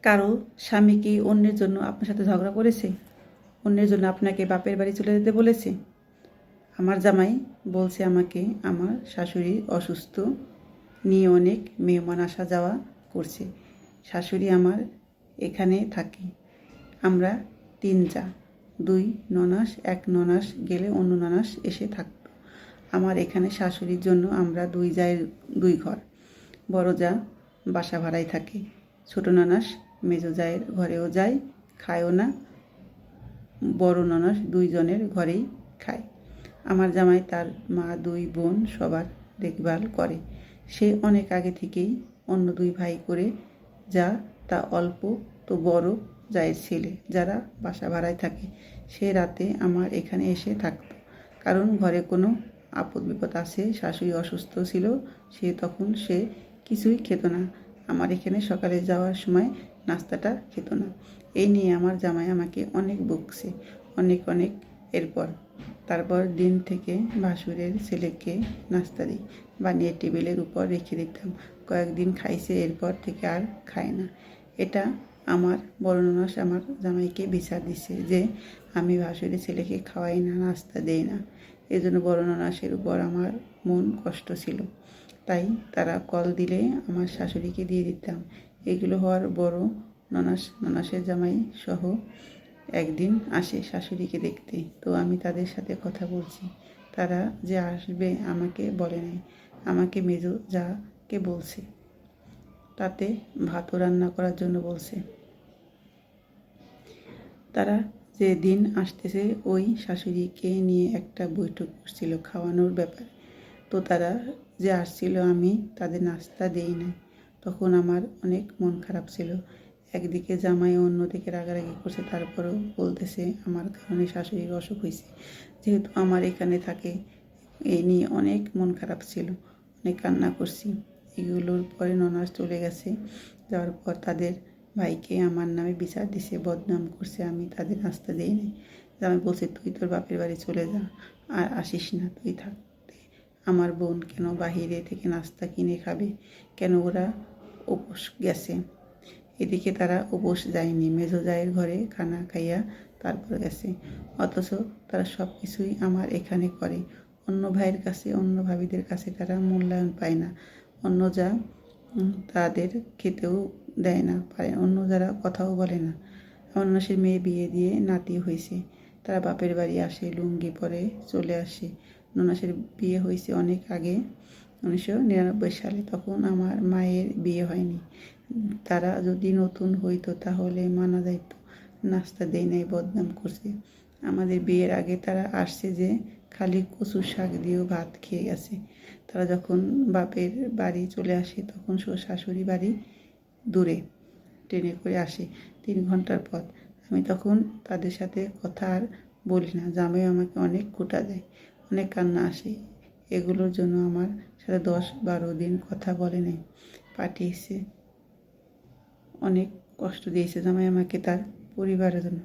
কারো স্বামী কি অন্যের জন্য আপনার সাথে ঝগড়া করেছে? অন্যের জন্য আপনাকে বাপের বাড়ি চলে যেতে বলেছে? আমার জামাই বলছে আমাকে আমার শাশুড়ি অসুস্থ নিয়ে অনেক মেহমান আসা যাওয়া করছে। শাশুড়ি আমার এখানে থাকে। আমরা 3 যা, 2 ননাস, 1 ননাস গেলে অন্য ননাস এসে থাকতো। আমার এখানে শাশুড়ির জন্য আমরা 2 জায়ের 2 ঘর। বড় যা বাসা ভাড়ায় থাকে। ছোট ননাস মেজো জায়ের ঘরেও যায়, খায়ও না। বড় ননাস 2 জনের ঘরেই খায়। আমার জামাই তার মা 2 বোন সবার দেখভাল করে। সে অনেক আগে থেকেই অন্য 2 ভাই করে যা তা অল্প তো বড় জায়ের ছেলে যারা বাসা ভাড়ায় থাকে। সে রাতে আমার এখানে এসে থাকতো, কারণ ঘরে কোনো আপদ বিপদ আছে। শাশুড়ি অসুস্থ ছিল, তখন সে কিছুই খেত না। আমার এখানে সকালে যাওয়ার সময় নাস্তাটা খেত না। এই নিয়ে আমার জামাই আমাকে অনেক বকছে, অনেক। তারপর দিন থেকে ভাসুরের ছেলেকে নাস্তা দিই, বানিয়ে টেবিলের উপর রেখে দিতাম। কয়েকদিন খাইছে, এরপর থেকে আর খায় না। এটা আমার বড় ননাস আমার জামাইকে বিচার দিছে যে আমি ভাসুরের ছেলেকে খাওয়াই না, নাস্তা দেই না। এজন্য বড় ননাসের উপর আমার মন কষ্ট ছিল। তাই তারা কল দিলে আমার শাশুড়িকে দিয়ে দিতাম। এগুলো হওয়ার বড় ননাসের জামাই সহ একদিন আসে শাশুড়িকে দেখতে। তো আমি তাদের সাথে কথা বলছি। তারা যে আসবে আমাকে বলে নাই, আমাকে মেজো যাকে বলছে। তাতে ভাতও রান্না করার জন্য বলছে। তারা যে দিন আসতেছে ওই শাশুড়িকে নিয়ে একটা বৈঠক করছিল খাওয়ানোর ব্যাপারে। তো তারা যে আসছিল আমি তাদের নাস্তা দেই না। তখন আমার অনেক মন খারাপ ছিল। একদিকে জামাই, অন্যদিকে রাগারাগি করছে, তারপরেও বলতেছে আমার কারণে শাশুড়ির অসুখ হয়েছে, যেহেতু আমার এখানে থাকে। এই নিয়ে অনেক মন খারাপ ছিল, অনেক কান্না করছি। এগুলোর পরে ননাস চলে গেছে। যাওয়ার পর তাদের ভাইকে আমার নামে বিচার দিছে, বদনাম করছে, আমি তাদের নাস্তা দিই নাই। জামাই বলছে তুই তোর বাপের বাড়ি চলে যা, আর আসিস না, তুই থাক। আমার বোন কেন বাহিরে থেকে নাস্তা কিনে খাবে? কেন ওরা উপোস গেছে? এদিকে তারা উপোস যায়নি, মেজো জায়ের ঘরে খানা খাইয়া তারপর গেছে। অথচ তারা সব কিছুই আমার এখানে করে। অন্য ভাইয়ের কাছে, অন্য ভাবিদের কাছে তারা মূল্যায়ন পায় না। অন্য যা তাদের খেতেও দেয় না, পারে। অন্য যারা কথাও বলে না। আমার ননাসের মেয়ে বিয়ে দিয়ে নাতি হয়েছে, তারা বাপের বাড়ি আসে, লুঙ্গি পরে চলে আসে। ননাসের বিয়ে হয়েছে অনেক আগে, 1999 সালে। তখন আমার মায়ের বিয়ে হয়নি। তারা যদি নতুন হইতো তাহলে মানা যাইত। নাস্তা দেয় নাই, বদনাম করছে। আমাদের বিয়ের আগে তারা আসছে যে খালি কচু শাক দিয়েও ভাত খেয়ে গেছে। তারা যখন বাপের বাড়ি চলে আসে তখন শাশুড়ি বাড়ি দূরে, ট্রেনে করে আসে 3 ঘন্টার পথ। আমি তখন তাদের সাথে কথা আর বলি না। জামাই আমাকে অনেক খোঁটা দেয়, অনেক কান্না আসে। এগুলোর জন্য আমার সাথে 10-12 দিন কথা বলে নাই, পাঠিয়েছে, অনেক কষ্ট দিয়েছে জামাই আমাকে তার পরিবারের জন্য।